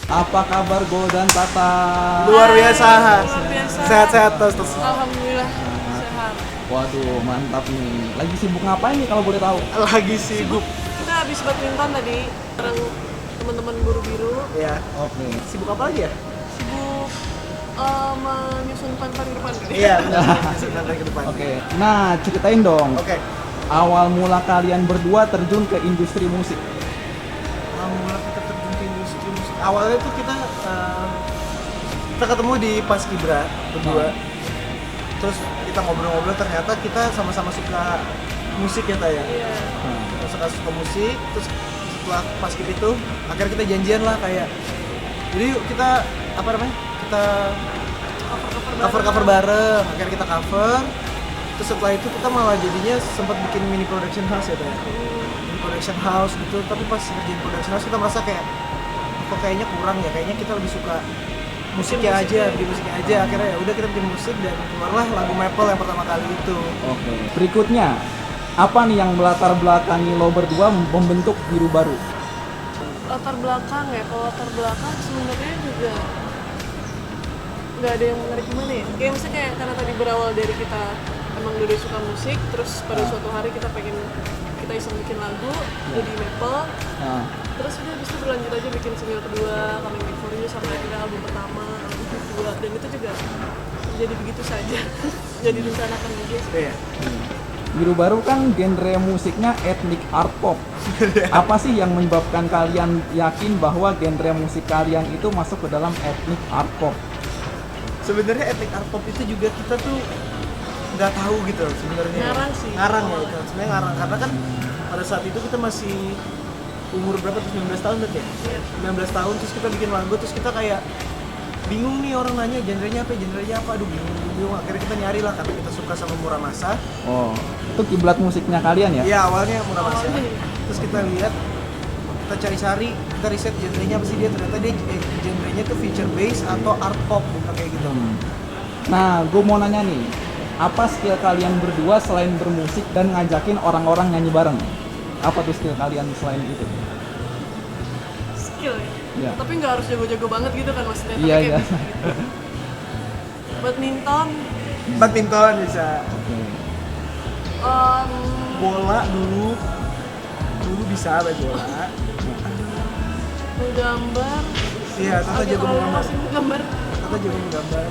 Apa kabar Go dan Tata? Luar biasa. Luar biasa. Sehat-sehat terus. Alhamdulillah sehat. Waduh, mantap nih. Lagi sibuk ngapain nih kalau boleh tahu? Lagi sibuk. Kita habis badminton tadi bareng teman-teman guru biru. Ya. Oke. Sibuk apa lagi ya? Sibuk menyusun plan-plan ke depan. Iya, benar. Sebentar ke depan. Oke. Nah, ceritain dong. Oke. Awal mula kalian berdua terjun ke industri musik. Mula kita terjun ke industri musik. Awalnya tuh kita ketemu di Paskibra berdua. Terus kita ngobrol-ngobrol, ternyata kita sama-sama suka musik ya Taya. Iya. Kita suka musik, terus setelah Paskib itu akhirnya kita janjian lah kayak jadi yuk kita apa namanya? Kita cover bareng. Akhirnya kita cover. Terus setelah itu kita malah jadinya sempat bikin mini production house ya Taya. Mini production house gitu, tapi pas ngerjain production house kita merasa kayak kok kayaknya kurang ya, kayaknya kita lebih suka musiknya aja, bikin musiknya aja. Akhirnya ya udah kita bikin musik dan keluarlah lagu Maple yang pertama kali itu. Oke. Berikutnya, apa nih yang melatar belakangi lo berdua membentuk Biru Baru? Latar belakang ya, kalau latar belakang sebenarnya juga nggak ada yang menarik gimana ya. Kayak misalnya kayak karena tadi berawal dari kita emang udah suka musik, terus pada suatu hari kita iseng bikin lagu, jadi Maple. Nah, Terus udah habis itu berlanjut aja bikin single kedua, Coming Back For You, sampai akhirnya album pertama, album kedua, dan itu juga jadi begitu saja. Jadi direncanakan aja sih. Iya. Biru Baru kan genre musiknya ethnic art pop. Apa sih yang menyebabkan kalian yakin bahwa genre musik kalian itu masuk ke dalam ethnic art pop? Sebenarnya ethnic art pop itu juga kita tuh nggak tahu gitu sebenarnya. Ngarang sih. Ngarang ya itu. Sebenarnya ngarang karena kan pada saat itu kita masih umur berapa tuh 19 tahun berarti ya? Iya. 19 tahun terus kita bikin lagu terus kita kayak bingung nih orang nanya genrenya apa, aduh bingung. Akhirnya kita nyari lah karena kita suka sama Muramasa. Oh, itu kiblat musiknya kalian ya? Iya awalnya Muramasa. Awalnya. Terus kita lihat, kita cari-cari, kita riset genrenya apa sih dia, ternyata dia genrenya tuh feature bass atau art pop bukan kayak gitu. Nah, gue mau nanya nih, apa skill kalian berdua selain bermusik dan ngajakin orang-orang nyanyi bareng? Apa tuh skill kalian selain itu? Skill ya. Iya. Tapi nggak harus jago-jago banget gitu kan maksudnya. Tapi Iya, kayak iya. bisa gitu. Badminton, Badminton bisa. Oke. Bola dulu bisa main bola. menggambar. Iya, Tata Agak jago terlalu menggambar. masih menggambar. Tata jago menggambar.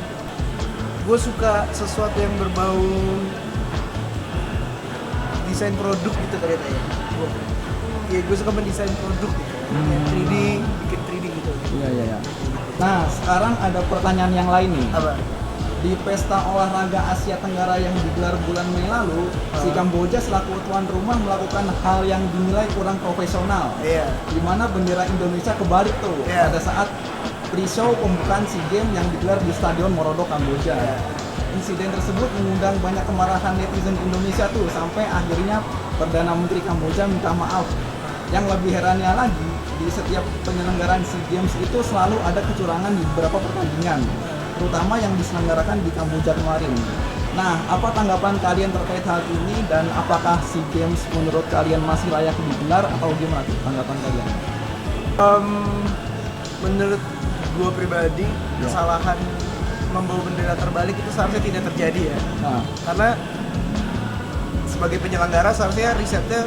Gue suka sesuatu yang berbau desain produk gitu ternyata ya. Iya, gue suka mendesain produk gitu. Kayak 3D, bikin 3D gitu. Iya, iya, iya. Nah, sekarang ada pertanyaan yang lain nih. Apa? Di pesta olahraga Asia Tenggara yang digelar bulan Mei lalu, si Kamboja selaku tuan rumah melakukan hal yang dinilai kurang profesional. Iya. Di mana bendera Indonesia kebalik tuh Iya. pada saat pre-show pembukaan SEA Games yang digelar di Stadion Morodo, Kamboja. Iya. Insiden tersebut mengundang banyak kemarahan netizen Indonesia tuh, sampai akhirnya Perdana Menteri Kamboja minta maaf. Yang lebih herannya lagi, di setiap penyelenggaraan SEA Games itu selalu ada kecurangan di beberapa pertandingan, terutama yang diselenggarakan di Kamboja kemarin. Nah, apa tanggapan kalian terkait hal ini, dan apakah SEA Games menurut kalian masih layak digelar atau gimana tuh tanggapan kalian? Menurut gue pribadi, kesalahan membawa bendera terbalik itu seharusnya tidak terjadi ya. Nah, Karena sebagai penyelenggara seharusnya risetnya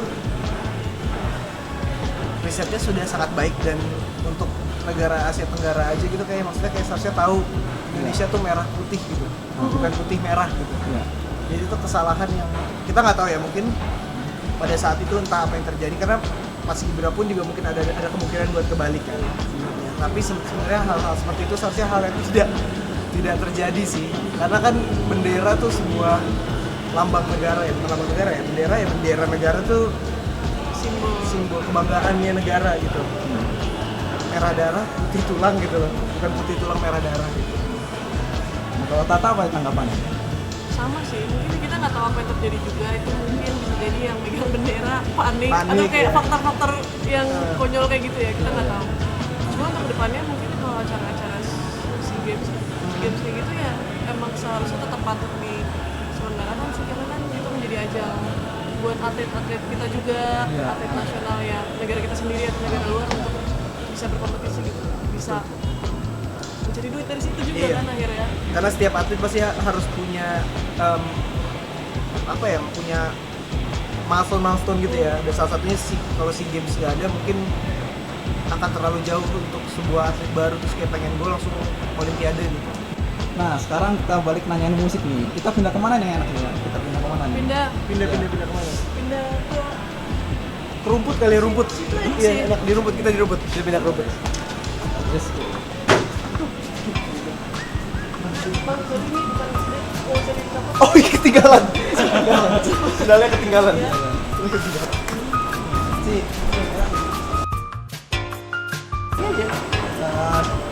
sudah sangat baik, dan untuk negara Asia Tenggara aja gitu kayak maksudnya kayak seharusnya tahu Indonesia tuh merah putih gitu, bukan putih merah gitu. ya. Jadi itu kesalahan yang kita nggak tahu ya, mungkin pada saat itu entah apa yang terjadi, karena Paskibra pun juga mungkin ada kemungkinan buat kebalikan. Tapi sebenarnya hal-hal seperti itu seharusnya hal yang tidak terjadi sih, karena kan bendera tuh sebuah lambang negara ya, bukan lambang negara ya, bendera negara tuh simbol kebanggaannya negara gitu. Merah darah, putih tulang gitu loh, bukan putih tulang merah darah gitu. Nah, kalau Tata apa tanggapannya? Sama sih, mungkin kita nggak tahu apa yang terjadi juga. Itu mungkin bisa jadi yang megang bendera panik atau Panik, kayak ya. faktor-faktor yang konyol kayak gitu ya, kita nggak tahu. Cuma untuk kedepannya mungkin kalau acara-acara SEA Games kayak gitu ya emang seharusnya tetap patut diselenggarakan sih, karena kan itu menjadi ajang buat atlet-atlet kita juga, Iya. atlet nasional ya, negara kita sendiri atau negara luar untuk bisa berkompetisi gitu, bisa mencari duit dari situ juga Iya. kan akhirnya. Karena setiap atlet pasti harus punya punya milestone gitu ya. Dan salah satunya sih kalau SEA Games nggak ada mungkin akan terlalu jauh untuk sebuah atlet baru terus kayak pengen gue langsung olimpiade gitu. Nah, sekarang kita balik nanyain musik nih. Kita pindah kemana nih enaknya? Kita pindah kemana nih? Pindah Pindah kemana? ke Ke rumput kali ya, rumput. Situ aja Iya sih. enak di rumput, kita di rumput. Kita pindah ke rumput. Yes. Bang, jadi ini bukan sedih, mau jadi apa? Oh iya ketinggalan. Sendalnya ketinggalan. Iya. Si, Iya aja.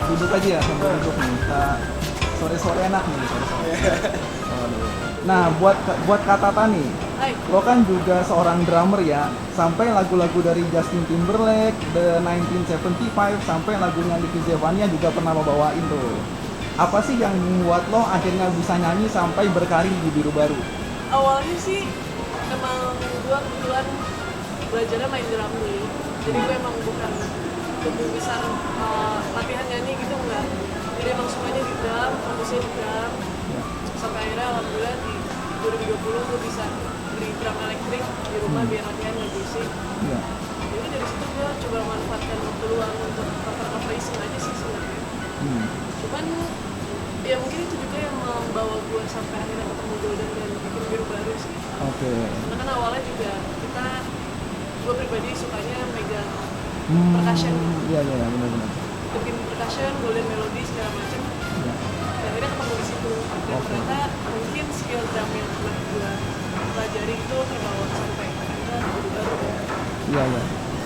duduk aja ya, sambil duduk nih. Kita sore-sore enak nih, sore-sore. Waduh. Nah, buat Kak Tata nih, Hai. lo kan juga seorang drummer ya, sampai lagu-lagu dari Justin Timberlake, The 1975, sampai lagunya Nicky Zevania juga pernah lo bawain tuh. Apa sih yang membuat lo akhirnya bisa nyanyi sampai berkarir di Biru Baru? Awalnya sih emang gue kebetulan belajarnya main drum dulu, jadi gue emang bukan lebih besar latihan nyanyi gitu enggak, jadi emang sukanya di drum, fokusnya di drum, sampai akhirnya alhamdulillah di 2020 gue bisa beli drum elektrik di rumah biar latihan nggak berisik. Iya. Jadi dari situ gue coba manfaatkan waktu luang untuk cover-cover iseng aja sih sebenarnya. Hmm. Cuman ya mungkin itu juga yang membawa gue sampai akhirnya ketemu Golden dan bikin Biru Baru sih. Oke. Karena kan awalnya juga gue pribadi sukanya megang percussion, Iya, benar-benar. bikin percussion, golden melody segala macam. Iya. Dan akhirnya ketemu di situ. Dan Oke. ternyata mungkin skill drum yang pernah gue pelajari itu terbawa sampai akhirnya Biru Baru. Iya.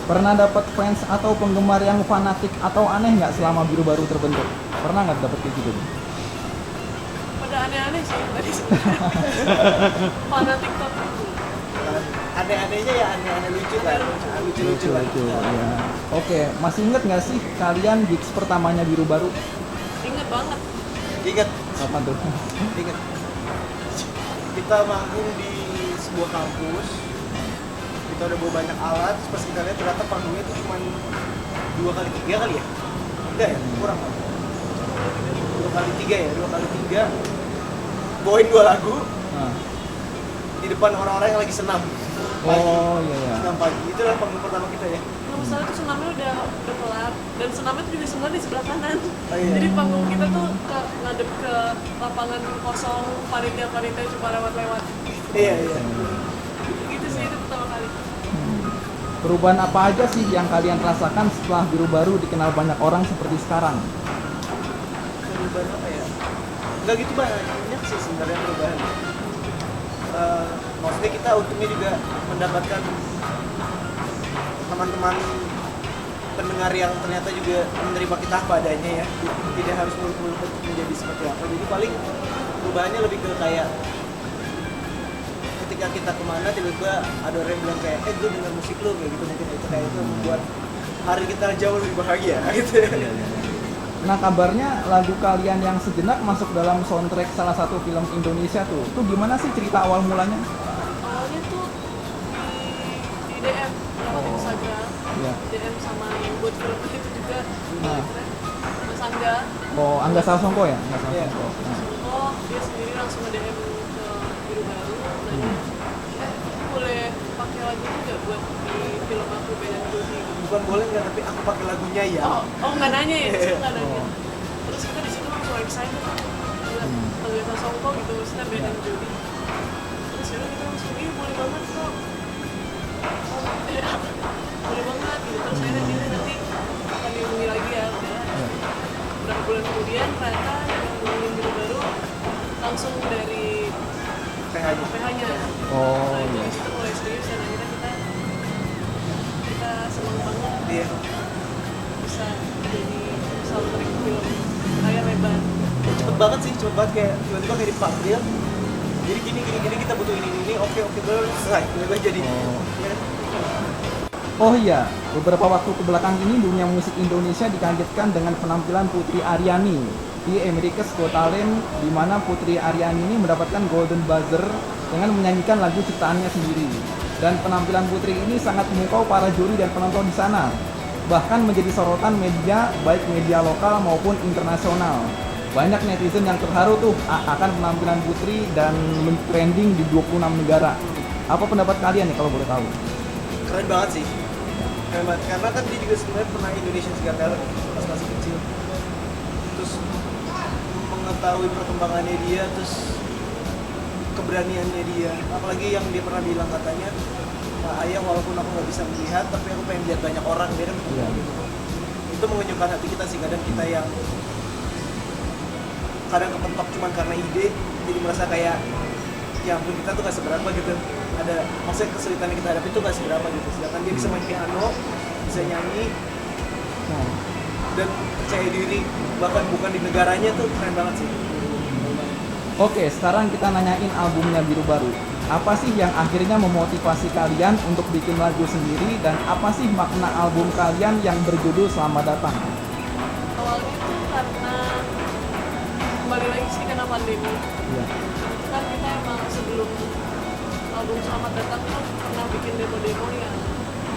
Pernah dapat fans atau penggemar yang fanatik atau aneh nggak selama Biru Baru terbentuk? Pernah nggak dapet kayak gitu? Pada aneh-aneh sih tadi sebenarnya. Mana TikTok itu. Aneh-anehnya ya aneh-aneh lucu kan. Lucu-lucu kan. Iya. Oke, masih inget nggak sih kalian gigs pertamanya Biru Baru? Ingat banget. Ingat, Kapan tuh? ingat. Kita manggung di sebuah kampus. Kita udah bawa banyak alat, terus pas kita lihat ternyata panggungnya itu cuma 2x3 kali ya? Enggak ya? Kurang lah. 2x3 bawain 2 lagu Nah. di depan orang-orang yang lagi senam pagi. Oh iya. Senam pagi, itu adalah panggung pertama kita ya. Nggak masalah tuh senamnya udah kelar dan senamnya tuh juga sebenarnya di sebelah kanan. Oh, iya. Jadi panggung kita tuh ngadep ke lapangan kosong, panitia cuma lewat-lewat. Iya. Gitu sih itu pertama kali. Perubahan apa aja sih yang kalian rasakan setelah Biru Baru dikenal banyak orang seperti sekarang? Perubahan apa ya? Enggak gitu banyak sih sebenarnya perubahan. Maksudnya kita untungnya juga mendapatkan teman-teman pendengar yang ternyata juga menerima kita apa adanya ya, tidak harus muluk-muluk untuk menjadi seperti apa. Jadi paling perubahannya lebih ke kayak ketika kita kemana tiba-tiba ada orang yang bilang kayak gue dengar musik lu kayak gitu, mungkin itu kayak itu membuat hari kita jauh lebih bahagia gitu. Nah, kabarnya lagu kalian yang sejenak masuk dalam soundtrack salah satu film Indonesia tuh. Itu gimana sih cerita awal mulanya? Awalnya tuh di DM lewat Instagram, Iya. DM sama yang buat film itu juga Nah. Mas Angga. Oh, Angga Sasongko ya? Angga Iya. Sasongko. Nah. Oh, dia sendiri langsung nge-DM ke Biru Baru nanya, boleh pakai lagu ini nggak buat di film aku Beda Budi gitu. Bukan boleh nggak, tapi aku pakai lagunya ya. Oh nggak nanya ya, disitu nggak nanya. Terus kita disitu langsung excited, gila, Angga Sasongko gitu, maksudnya Beda Budi. Terus yaudah kita langsung, boleh banget kok. Oh, iya, boleh banget gitu. Terus akhirnya dia nanti akan dihubungi lagi ya, udah. Berapa bulan kemudian ternyata yang ngomongin Biru Baru langsung dari PH-nya. PH-nya. Oh, Nah itu iya. di situ mulai serius dan akhirnya kita senang banget Iya. bisa jadi soundtrack film layar lebar. Cepet banget sih, cepet banget kayak tiba-tiba kayak dipanggil. Jadi gini kita butuh ini, oke baru selesai. Tiba-tiba jadi. Oh. Ya. Oh iya, beberapa waktu kebelakang ini dunia musik Indonesia dikagetkan dengan penampilan Putri Aryani di America's Got Talent, di mana Putri Aryani ini mendapatkan Golden Buzzer dengan menyanyikan lagu ciptaannya sendiri. Dan penampilan Putri ini sangat memukau para juri dan penonton di sana. bahkan menjadi sorotan media baik media lokal maupun internasional. Banyak netizen yang terharu tuh akan penampilan Putri dan trending di 26 negara. Apa pendapat kalian nih kalau boleh tahu? Keren banget sih. Keren banget. Karena kan dia juga sebenarnya pernah Indonesian Got Talent pas masih kecil. Terus mengetahui perkembangannya dia, terus keberaniannya dia. Apalagi yang dia pernah bilang katanya, ayah walaupun aku nggak bisa melihat, tapi aku pengen lihat banyak orang. Dia kan Iya. gitu. Itu mengenyukan hati kita sih. Kadang kita yang kadang kepentok cuma karena ide, jadi merasa kayak ya ampun kita tuh gak seberapa gitu. Ada maksudnya kesulitan yang kita hadapi itu gak seberapa gitu. Sedangkan dia bisa main piano, bisa nyanyi, Nah, dan percaya diri bahkan bukan di negaranya tuh keren banget sih. oke, sekarang kita nanyain albumnya Biru Baru. Apa sih yang akhirnya memotivasi kalian untuk bikin lagu sendiri dan apa sih makna album kalian yang berjudul Selamat Datang? Awalnya tuh karena kembali lagi sih karena pandemi. Iya. Kan kita emang sebelum album Selamat Datang kan pernah bikin demo-demo yang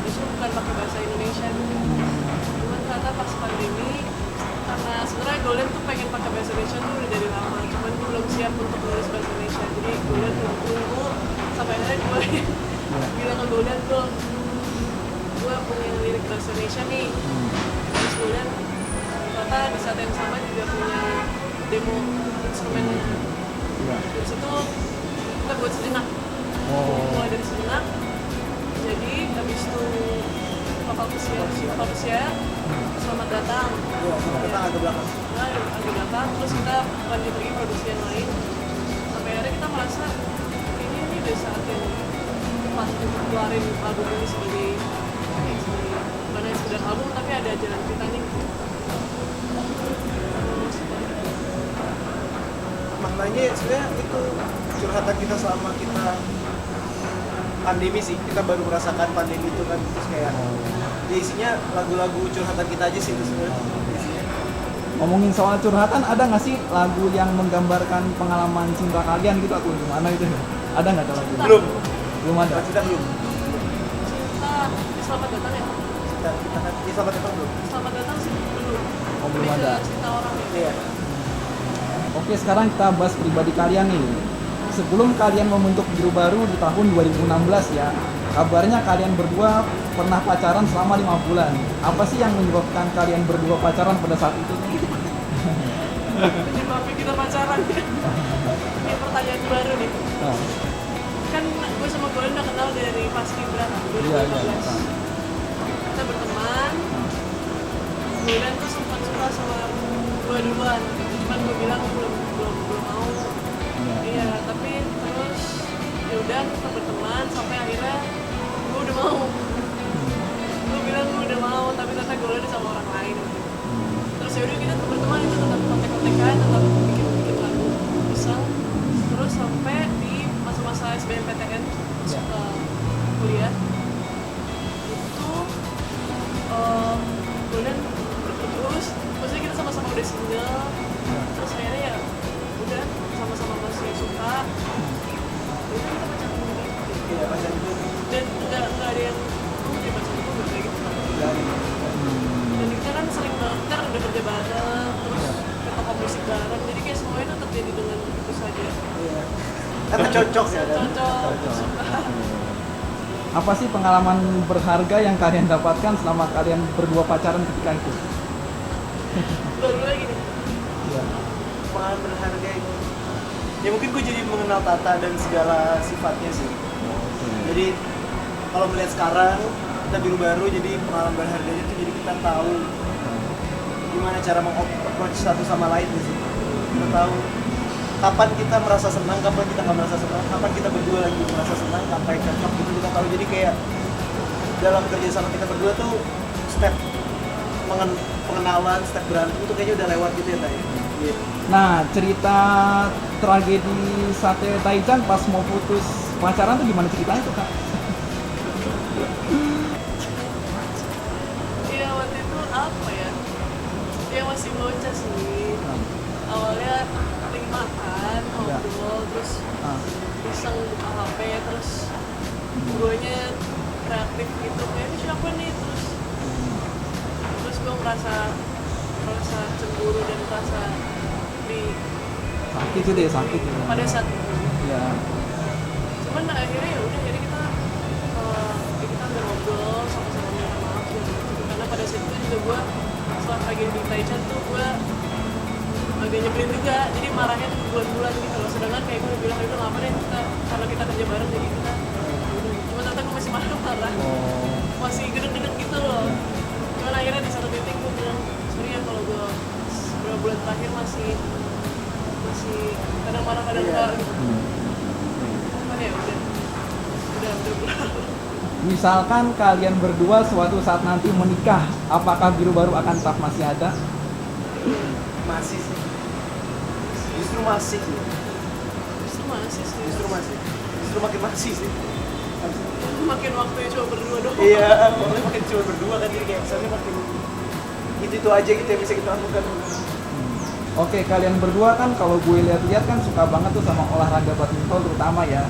justru bukan pakai bahasa Indonesia gitu. Cuman karena pas pandemi, karena sebenarnya Golden tuh pengen pakai bahasa Indonesia tuh udah dari lama, cuman gue belum siap untuk nulis bahasa Indonesia. Jadi Golden tunggu sampai akhirnya gue bilang ke Golden tuh, gue punya lirik bahasa Indonesia nih. Terus Golden ternyata di saat yang sama juga punya demo instrumennya. Iya. Dari situ kita buat sejenak. Oh. Mulai dari sejenak. Jadi habis itu Papa Kusia, Selamat Datang. Kita agak belakang. Nah, agak belakang. Terus kita lanjut lagi produksi yang lain. Sampai akhirnya kita merasa ini udah saat yang tepat untuk keluarin album ini sebagai bukan hanya sekedar album tapi ada jalan ceritanya. Maknanya sebenarnya itu curhatan kita selama kita pandemi sih. Kita baru merasakan pandemi itu kan, terus kayak ya isinya lagu-lagu curhatan kita aja sih itu sebenarnya isinya. Ngomongin soal curhatan, ada nggak sih lagu yang menggambarkan pengalaman cinta kalian gitu atau gimana gitu? Ada nggak kalau lagu? Belum. Belum ada. Kita belum. Cinta, Selamat Datang ya? Kita kan selamat datang belum. Selamat Datang sih belum. Oh, belum Lebih ke ada. Cinta orang ya. Iya. Oke, sekarang kita bahas pribadi kalian nih. Sebelum kalian membentuk Biru Baru di tahun 2016 ya, kabarnya kalian berdua pernah pacaran selama 5 bulan. Apa sih yang menyebabkan kalian berdua pacaran pada saat itu? Penyebabnya kita pacaran ya. Ini pertanyaan baru nih. Nah, Kan gue sama Golden udah kenal dari pas Kibra kan, 2015. iya, iya. Kita berteman. Golden tuh sempat suka sama gue duluan. Cuman gue bilang belum mau. Iya, tapi terus ya udah kita berteman sampai akhirnya gue udah mau. Gue bilang gue udah mau, tapi ternyata Golden sama orang lain. Terus ya udah kita tetap berteman, itu tetap kontek-kontekan, tetap bikin lagu iseng. Terus sampai di masa-masa SBMPTN Ya. kuliah itu Golden terus, maksudnya kita sama-sama udah single. Terus akhirnya ya udah sama-sama masih suka. Udah kita pacaran gitu. Iya, pacaran itu. Dan nggak ada yang jadi pacaran itu nggak kayak gitu. Dan Dan kita kan sering banget, kita udah kerja bareng, terus ke toko musik bareng, jadi kayak semuanya tuh terjadi dengan itu saja. iya. Karena cocok ya kan. Cocok, suka. Apa sih pengalaman berharga yang kalian dapatkan selama kalian berdua pacaran ketika itu? Baru lagi nih. Iya. Pengalaman berharga itu. Ya mungkin gue jadi mengenal Tata dan segala sifatnya sih. Jadi kalau melihat sekarang kita Biru Baru, jadi pengalaman berharganya itu jadi kita tahu gimana cara meng-approach satu sama lain sih. Kita tahu kapan kita merasa senang, kapan kita nggak merasa senang, kapan kita berdua lagi merasa senang, kapan yang cocok gitu kita tahu. Jadi kayak dalam kerja sama kita berdua tuh step pengenalan, step berantem itu kayaknya udah lewat gitu ya Tay. Gitu. Nah, cerita tragedi Sate Taichan pas mau putus pacaran tuh gimana ceritanya tuh, Kak? Iya, waktu itu apa ya? Dia masih bocah sih. Awalnya lagi makan, ngobrol, terus Ah. iseng buka HP, terus guanya reaktif gitu, kayak ini siapa nih? Terus merasa cemburu dan merasa di Sakit sih deh, sakit ya. pada saat itu. Ya. Cuman akhirnya ya udah, jadi kita kita ngobrol sama-sama minta maaf gitu. Karena pada saat itu juga gue setelah tragedi Taichan tuh gue agak nyebelin juga, jadi marahnya tuh bulan-bulan gitu loh. Sedangkan kayak gue bilang itu lama deh kita, karena kita kerja bareng jadi kita cuma ternyata gue masih marah-marah, Oh. masih gedek-gedek gitu loh. Cuman akhirnya di satu titik gue bilang sorry ya kalau gue beberapa bulan terakhir masih kadang marah kadang enggak gitu. Cuman ya udah. Misalkan kalian berdua suatu saat nanti menikah, apakah Biru Baru akan tetap masih ada? Masih sih. Justru masih sih. Justru makin masih sih. Makin waktunya cuma berdua doang. Iya, pokoknya makin cuma berdua kan, jadi kayak misalnya makin itu aja gitu yang bisa kita lakukan. Oke, kalian berdua kan kalau gue lihat-lihat kan suka banget tuh sama olahraga badminton terutama ya.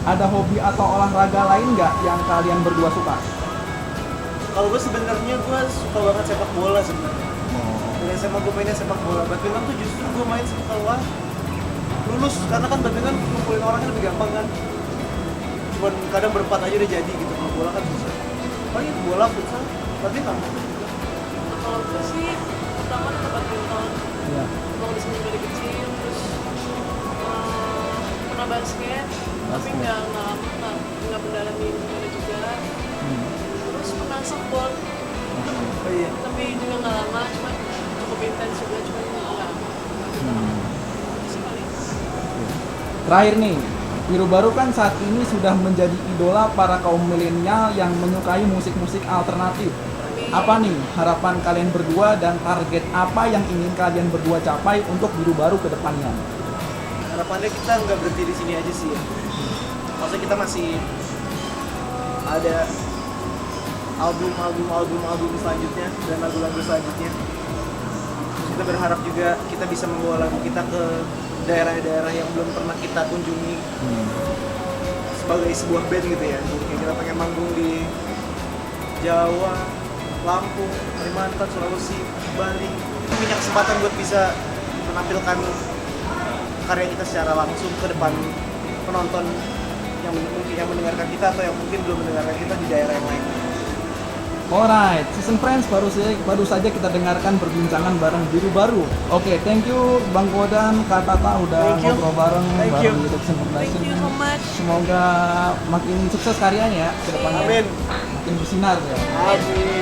Ada hobi atau olahraga lain nggak yang kalian berdua suka? Kalau gue sebenarnya gue suka banget sepak bola sebenarnya. Dari SMA gue mainnya sepak bola. Badminton tuh justru gue main setelah lulus, karena kan badminton ngumpulin orangnya lebih gampang kan. Cuman kadang berempat aja udah jadi gitu. Kalau bola kan susah. Paling bola, futsal, badminton. Kalau gue sih pertama tetap badminton. Iya. Emang udah seneng dari kecil, terus pernah basket, tapi nggak mendalami gimana juga. Terus pernah softball, Oh iya. tapi juga nggak lama, cuma cukup intens juga, cuma nggak. Itu sih paling. Terakhir nih, Biru Baru kan saat ini sudah menjadi idola para kaum milenial yang menyukai musik-musik alternatif. Apa nih harapan kalian berdua dan target apa yang ingin kalian berdua capai untuk Biru Baru ke depannya? Harapannya kita nggak berhenti di sini aja sih ya. Maksudnya kita masih ada album selanjutnya dan lagu-lagu selanjutnya. Terus kita berharap juga kita bisa membawa lagu kita ke daerah-daerah yang belum pernah kita kunjungi sebagai sebuah band gitu ya. Jadi kayak kita pengen manggung di Jawa, Lampung, Kalimantan, Sulawesi, Bali. Punya kesempatan buat bisa menampilkan karya kita secara langsung ke depan penonton yang mungkin yang mendengarkan kita atau yang mungkin belum mendengarkan kita di daerah yang lain. Alright, Season Friends baru saja kita dengarkan perbincangan bareng Biru Baru. Oke, thank you Bang Godan, Kak Tata udah Thank you. ngobrol bareng Thank you. di Dixon Thank Production. you so much. Semoga makin sukses karyanya ya ke depannya. Amin. Makin bersinar ya. Amin.